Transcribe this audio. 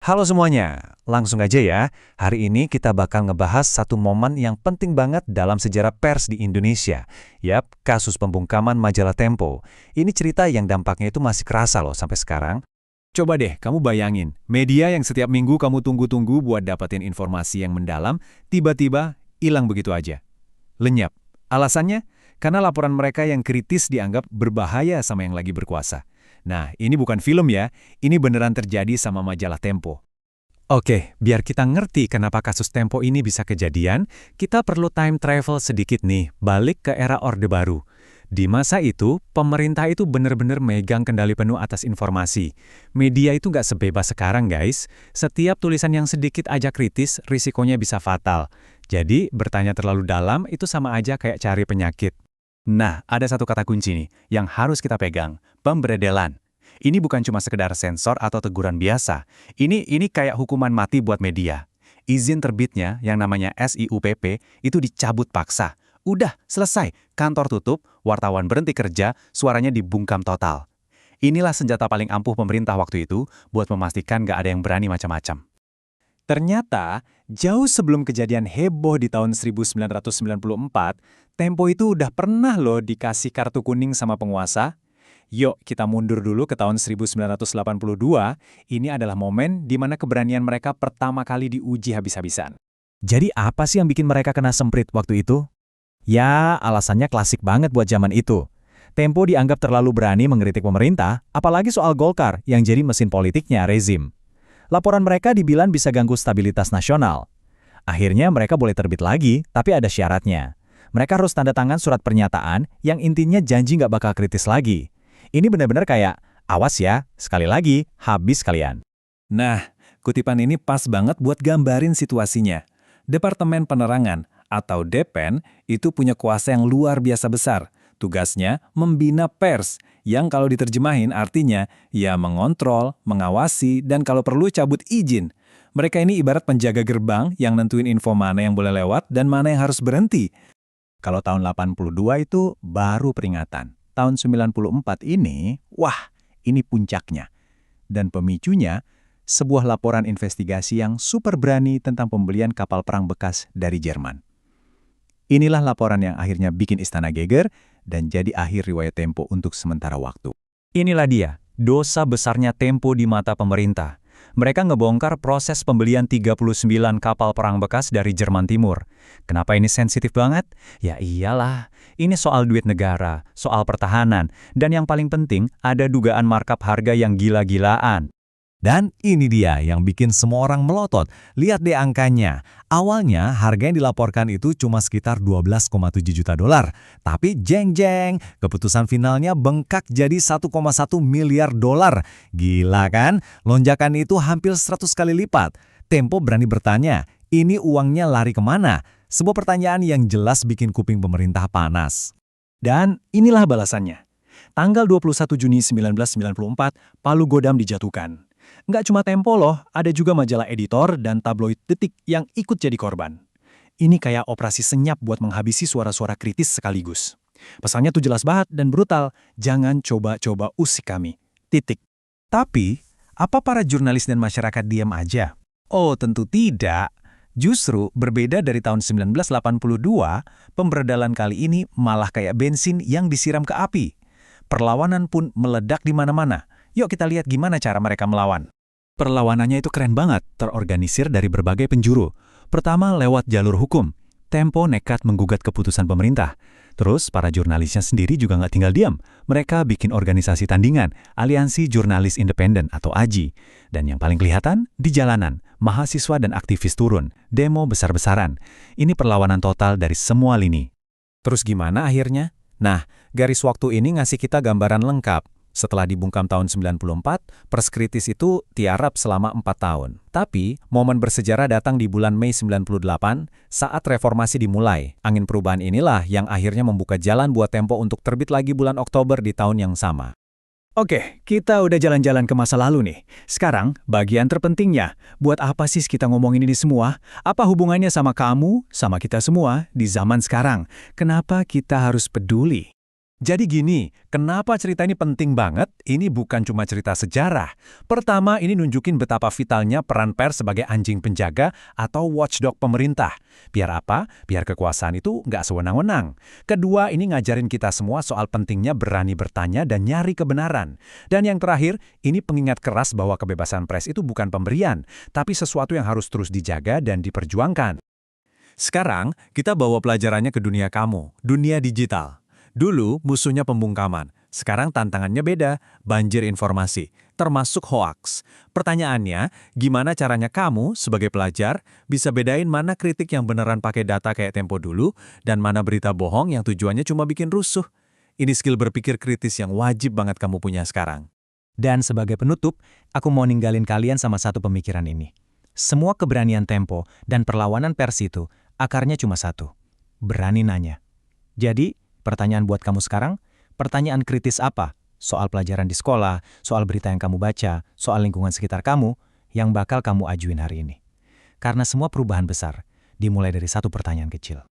Halo semuanya, langsung aja ya. Hari ini kita bakal ngebahas satu momen yang penting banget dalam sejarah pers di Indonesia. Yap, kasus pembungkaman majalah Tempo. Ini cerita yang dampaknya itu masih kerasa loh sampai sekarang. Coba deh kamu bayangin, media yang setiap minggu kamu tunggu-tunggu buat dapetin informasi yang mendalam, tiba-tiba hilang begitu aja. Lenyap. Alasannya? Karena laporan mereka yang kritis dianggap berbahaya sama yang lagi berkuasa. Nah, ini bukan film ya, ini beneran terjadi sama majalah Tempo. Oke, biar kita ngerti kenapa kasus Tempo ini bisa kejadian, kita perlu time travel sedikit nih, balik ke era Orde Baru. Di masa itu, pemerintah itu bener-bener megang kendali penuh atas informasi. Media itu nggak sebebas sekarang, guys. Setiap tulisan yang sedikit aja kritis, risikonya bisa fatal. Jadi, bertanya terlalu dalam itu sama aja kayak cari penyakit. Nah, ada satu kata kunci nih, yang harus kita pegang, pemberedelan. Ini bukan cuma sekedar sensor atau teguran biasa. Ini kayak hukuman mati buat media. Izin terbitnya, yang namanya SIUPP, itu dicabut paksa. Udah, selesai. Kantor tutup, wartawan berhenti kerja, suaranya dibungkam total. Inilah senjata paling ampuh pemerintah waktu itu buat memastikan nggak ada yang berani macam-macam. Ternyata, jauh sebelum kejadian heboh di tahun 1994, Tempo itu udah pernah loh dikasih kartu kuning sama penguasa. Yuk, kita mundur dulu ke tahun 1982. Ini adalah momen di mana keberanian mereka pertama kali diuji habis-habisan. Jadi apa sih yang bikin mereka kena semprit waktu itu? Ya, alasannya klasik banget buat zaman itu. Tempo dianggap terlalu berani mengkritik pemerintah, apalagi soal Golkar yang jadi mesin politiknya rezim. Laporan mereka dibilang bisa ganggu stabilitas nasional. Akhirnya mereka boleh terbit lagi, tapi ada syaratnya. Mereka harus tanda tangan surat pernyataan yang intinya janji nggak bakal kritis lagi. Ini benar-benar kayak, awas ya, sekali lagi, habis kalian. Nah, kutipan ini pas banget buat gambarin situasinya. Departemen Penerangan atau Depen itu punya kuasa yang luar biasa besar. Tugasnya membina pers, yang kalau diterjemahin artinya ya mengontrol, mengawasi, dan kalau perlu cabut izin. Mereka ini ibarat penjaga gerbang yang nentuin info mana yang boleh lewat dan mana yang harus berhenti. Kalau tahun 82 itu baru peringatan. Tahun 94 ini, wah, ini puncaknya. Dan pemicunya, sebuah laporan investigasi yang super berani tentang pembelian kapal perang bekas dari Jerman. Inilah laporan yang akhirnya bikin istana geger dan jadi akhir riwayat Tempo untuk sementara waktu. Inilah dia, dosa besarnya Tempo di mata pemerintah. Mereka ngebongkar proses pembelian 39 kapal perang bekas dari Jerman Timur. Kenapa ini sensitif banget? Ya iyalah, ini soal duit negara, soal pertahanan, dan yang paling penting ada dugaan markup harga yang gila-gilaan. Dan ini dia yang bikin semua orang melotot. Lihat deh angkanya. Awalnya harga yang dilaporkan itu cuma sekitar 12,7 juta dolar. Tapi jeng-jeng, keputusan finalnya bengkak jadi 1,1 miliar dolar. Gila kan? Lonjakan itu hampir 100 kali lipat. Tempo berani bertanya, ini uangnya lari kemana? Sebuah pertanyaan yang jelas bikin kuping pemerintah panas. Dan inilah balasannya. Tanggal 21 Juni 1994, Palu Godam dijatuhkan. Nggak cuma Tempo loh, ada juga majalah editor dan tabloid Detik yang ikut jadi korban. Ini kayak operasi senyap buat menghabisi suara-suara kritis sekaligus. Pesannya tuh jelas banget dan brutal, jangan coba-coba usik kami. Titik. Tapi, apa para jurnalis dan masyarakat diam aja? Oh, tentu tidak. Justru berbeda dari tahun 1982, pemberedalan kali ini malah kayak bensin yang disiram ke api. Perlawanan pun meledak di mana-mana. Yuk kita lihat gimana cara mereka melawan. Perlawanannya itu keren banget, terorganisir dari berbagai penjuru. Pertama lewat jalur hukum. Tempo nekat menggugat keputusan pemerintah. Terus para jurnalisnya sendiri juga nggak tinggal diam. Mereka bikin organisasi tandingan, Aliansi Jurnalis Independen atau AJI. Dan yang paling kelihatan, di jalanan, mahasiswa dan aktivis turun, demo besar-besaran. Ini perlawanan total dari semua lini. Terus gimana akhirnya? Nah, garis waktu ini ngasih kita gambaran lengkap. Setelah dibungkam tahun 94, pers kritis itu tiarap selama 4 tahun. Tapi, momen bersejarah datang di bulan Mei 98 saat reformasi dimulai. Angin perubahan inilah yang akhirnya membuka jalan buat Tempo untuk terbit lagi bulan Oktober di tahun yang sama. Oke, kita udah jalan-jalan ke masa lalu nih. Sekarang, bagian terpentingnya. Buat apa sih kita ngomongin ini semua? Apa hubungannya sama kamu, sama kita semua di zaman sekarang? Kenapa kita harus peduli? Jadi gini, kenapa cerita ini penting banget? Ini bukan cuma cerita sejarah. Pertama, ini nunjukin betapa vitalnya peran pers sebagai anjing penjaga atau watchdog pemerintah. Biar apa? Biar kekuasaan itu nggak sewenang-wenang. Kedua, ini ngajarin kita semua soal pentingnya berani bertanya dan nyari kebenaran. Dan yang terakhir, ini pengingat keras bahwa kebebasan pers itu bukan pemberian, tapi sesuatu yang harus terus dijaga dan diperjuangkan. Sekarang, kita bawa pelajarannya ke dunia kamu, dunia digital. Dulu musuhnya pembungkaman, sekarang tantangannya beda, banjir informasi, termasuk hoaks. Pertanyaannya, gimana caranya kamu sebagai pelajar bisa bedain mana kritik yang beneran pakai data kayak Tempo dulu dan mana berita bohong yang tujuannya cuma bikin rusuh? Ini skill berpikir kritis yang wajib banget kamu punya sekarang. Dan sebagai penutup, aku mau ninggalin kalian sama satu pemikiran ini. Semua keberanian Tempo dan perlawanan pers itu akarnya cuma satu, berani nanya. Jadi, pertanyaan buat kamu sekarang, pertanyaan kritis apa? Soal pelajaran di sekolah, soal berita yang kamu baca, soal lingkungan sekitar kamu, yang bakal kamu ajuin hari ini. Karena semua perubahan besar dimulai dari satu pertanyaan kecil.